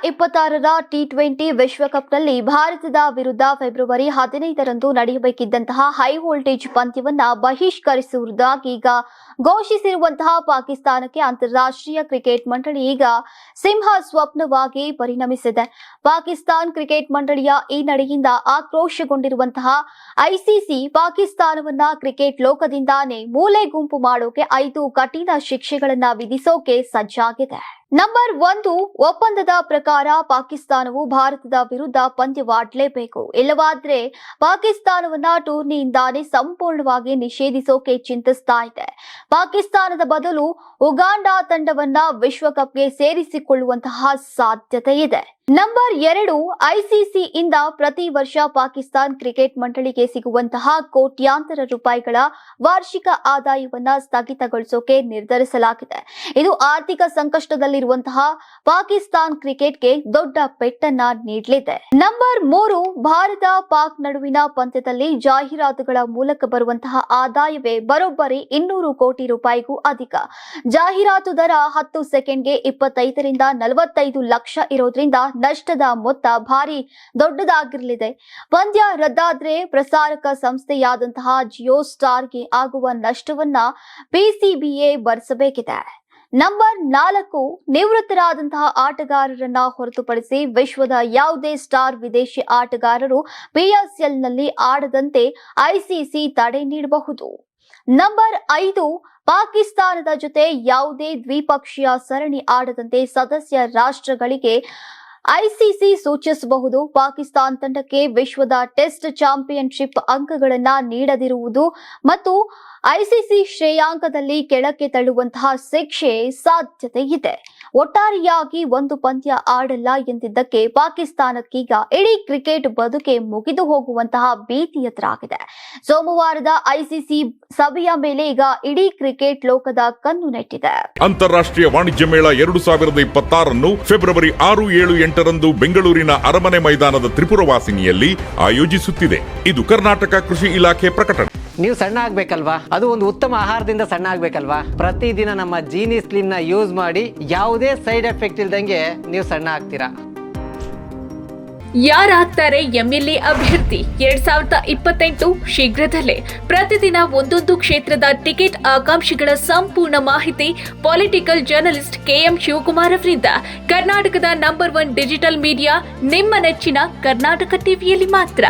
2026ರ T20 ವಿಶ್ವಕಪ್ನಲ್ಲಿ ಭಾರತದ ವಿರುದ್ಧ ಫೆಬ್ರವರಿ 15ರಂದು ನಡೆಯಬೇಕಿದ್ದಂತಹ ಹೈ ವೋಲ್ಟೇಜ್ ಪಂದ್ಯವನ್ನ ಬಹಿಷ್ಕರಿಸುವುದಾಗಿ ಈಗ ಘೋಷಿಸಿರುವಂತಹ ಪಾಕಿಸ್ತಾನಕ್ಕೆ ಅಂತಾರಾಷ್ಟ್ರೀಯ ಕ್ರಿಕೆಟ್ ಮಂಡಳಿ ಈಗ ಸಿಂಹ ಸ್ವಪ್ನವಾಗಿ ಪರಿಣಮಿಸಿದೆ. ಪಾಕಿಸ್ತಾನ ಕ್ರಿಕೆಟ್ ಮಂಡಳಿಯ ಈ ನಡೆಯಿಂದ ಆಕ್ರೋಶಗೊಂಡಿರುವಂತಹ ಐಸಿಸಿ ಪಾಕಿಸ್ತಾನವನ್ನ ಕ್ರಿಕೆಟ್ ಲೋಕದಿಂದಾನೇ ಮೂಲೆ ಗುಂಪು ಮಾಡೋಕೆ 5 ಕಠಿಣ ಶಿಕ್ಷೆಗಳನ್ನ ವಿಧಿಸೋಕೆ ಸಜ್ಜಾಗಿದೆ. ನಂಬರ್ 1, ಒಪ್ಪಂದದ ಪ್ರಕಾರ ಪಾಕಿಸ್ತಾನವು ಭಾರತದ ವಿರುದ್ಧ ಪಂದ್ಯವಾಡಲೇಬೇಕು. ಇಲ್ಲವಾದ್ರೆ ಪಾಕಿಸ್ತಾನವನ್ನ ಟೂರ್ನಿಯಿಂದಾನೇ ಸಂಪೂರ್ಣವಾಗಿ ನಿಷೇಧಿಸೋಕೆ ಚಿಂತಿಸ್ತಾ ಇದೆ. ಪಾಕಿಸ್ತಾನದ ಬದಲು ಉಗಾಂಡ ತಂಡವನ್ನ ವಿಶ್ವಕಪ್ಗೆ ಸೇರಿಸಿಕೊಳ್ಳುವಂತಹ ಸಾಧ್ಯತೆ ಇದೆ. ನಂಬರ್ 2, ಐಸಿಸಿ ಇಂದ ಪ್ರತಿ ವರ್ಷ ಪಾಕಿಸ್ತಾನ ಕ್ರಿಕೆಟ್ ಮಂಡಳಿಗೆ ಸಿಗುವಂತಹ ಕೋಟ್ಯಾಂತರ ರೂಪಾಯಿಗಳ ವಾರ್ಷಿಕ ಆದಾಯವನ್ನ ಸ್ಥಗಿತಗೊಳಿಸೋಕೆ ನಿರ್ಧರಿಸಲಾಗಿದೆ. ಇದು ಆರ್ಥಿಕ ಸಂಕಷ್ಟದಲ್ಲಿರುವಂತಹ ಪಾಕಿಸ್ತಾನ ಕ್ರಿಕೆಟ್ಗೆ ದೊಡ್ಡ ಪೆಟ್ಟನ್ನ ನೀಡಲಿದೆ. ನಂಬರ್ 3, ಭಾರತ ಪಾಕ್ ನಡುವಿನ ಪಂದ್ಯದಲ್ಲಿ ಜಾಹೀರಾತುಗಳ ಮೂಲಕ ಬರುವಂತಹ ಆದಾಯವೇ ಬರೋಬ್ಬರಿ 200 ಕೋಟಿ ರೂಪಾಯಿಗೂ ಅಧಿಕ. ಜಾಹೀರಾತು ದರ 10 ಸೆಕೆಂಡ್ಗೆ 25 ರಿಂದ 45 ಲಕ್ಷ ಇರೋದ್ರಿಂದ ನಷ್ಟದ ಮೊತ್ತ ಭಾರಿ ದೊಡ್ಡದಾಗಿರಲಿದೆ. ಪಂದ್ಯ ರದ್ದಾದ್ರೆ ಪ್ರಸಾರಕ ಸಂಸ್ಥೆಯಾದಂತಹ ಜಿಯೋ ಸ್ಟಾರ್ಗೆ ಆಗುವ ನಷ್ಟವನ್ನ ಪಿಸಿಬಿಎ ಭರಿಸಬೇಕಿದೆ. ನಂಬರ್ 4, ನಿವೃತ್ತರಾದಂತಹ ಆಟಗಾರರನ್ನ ಹೊರತುಪಡಿಸಿ ವಿಶ್ವದ ಯಾವುದೇ ಸ್ಟಾರ್ ವಿದೇಶಿ ಆಟಗಾರರು ಪಿಎಸ್ಎಲ್ನಲ್ಲಿ ಆಡದಂತೆ ಐಸಿಸಿ ತಡೆ ನೀಡಬಹುದು. ನಂಬರ್ 5, ಪಾಕಿಸ್ತಾನದ ಜೊತೆ ಯಾವುದೇ ದ್ವಿಪಕ್ಷೀಯ ಸರಣಿ ಆಡದಂತೆ ಸದಸ್ಯ ರಾಷ್ಟ್ರಗಳಿಗೆ ಐಸಿಸಿ ಸೂಚಿಸಬಹುದು. ಪಾಕಿಸ್ತಾನ ತಂಡಕ್ಕೆ ವಿಶ್ವದ ಟೆಸ್ಟ್ ಚಾಂಪಿಯನ್ಶಿಪ್ ಅಂಕಗಳನ್ನ ನೀಡದಿರುವುದು ಮತ್ತು ಐಸಿಸಿ ಶ್ರೇಯಾಂಕದಲ್ಲಿ ಕೆಳಕ್ಕೆ ತಳ್ಳುವಂತಹ ಶಿಕ್ಷೆ ಸಾಧ್ಯತೆ ಇದೆ. ಒಟ್ಟಾರೆಯಾಗಿ ಒಂದು ಪಂದ್ಯ ಆಡಲ್ಲ ಎಂದಿದ್ದಕ್ಕೆ ಪಾಕಿಸ್ತಾನಕ್ಕೀಗ ಇಡೀ ಕ್ರಿಕೆಟ್ ಬದುಕೆ ಮುಗಿದು ಹೋಗುವಂತಹ ಭೀತಿ ಎದುರಾಗಿದೆ. ಸೋಮವಾರದ ಐಸಿಸಿ ಸಭೆಯ ಮೇಲೆ ಈಗ ಇಡೀ ಕ್ರಿಕೆಟ್ ಲೋಕದ ಕಣ್ಣು ನೆಟ್ಟಿದೆ. ಅಂತಾರಾಷ್ಟ್ರೀಯ ವಾಣಿಜ್ಯ ಮೇಳ 2026 ಫೆಬ್ರವರಿ 6, 7, 8ರಂದು ಬೆಂಗಳೂರಿನ ಅರಮನೆ ಮೈದಾನದ ತ್ರಿಪುರವಾಸಿನಿಯಲ್ಲಿ ಆಯೋಜಿಸುತ್ತಿದೆ. ಇದು ಕರ್ನಾಟಕ ಕೃಷಿ ಇಲಾಖೆ ಪ್ರಕಟಣೆ. ನೀವು ಸಣ್ಣ ಆಗ್ಬೇಕಲ್ವಾ? ಅದು ಒಂದು ಉತ್ತಮ ಆಹಾರದಿಂದ ಸಣ್ಣ ಆಗ್ಬೇಕಲ್ವಾ? ಪ್ರತಿದಿನ ನಮ್ಮ ಜೀನಿ ಸ್ಲಿಮ್ ನ ಯೂಸ್ ಮಾಡಿ ಯಾವುದೇ ಸೈಡ್ ಎಫೆಕ್ಟ್ ಇಲ್ದಂಗೆ ನೀವು ಸಣ್ಣ ಆಗ್ತೀರಾ. ಯಾರಾಗ್ತಾರೆ ಎಂಎಲ್ಎ ಅಭ್ಯರ್ಥಿ 2028 ಶೀಘ್ರದಲ್ಲೇ. ಪ್ರತಿದಿನ ಒಂದೊಂದು ಕ್ಷೇತ್ರದ ಟಿಕೆಟ್ ಆಕಾಂಕ್ಷಿಗಳ ಸಂಪೂರ್ಣ ಮಾಹಿತಿ ಪೊಲಿಟಿಕಲ್ ಜರ್ನಲಿಸ್ಟ್ ಕೆಎಂ ಶಿವಕುಮಾರ್ ಅವರಿಂದ. ಕರ್ನಾಟಕದ ನಂಬರ್ 1 ಡಿಜಿಟಲ್ ಮೀಡಿಯಾ ನಿಮ್ಮ ನೆಚ್ಚಿನ ಕರ್ನಾಟಕ ಟಿವಿಯಲ್ಲಿ ಮಾತ್ರ.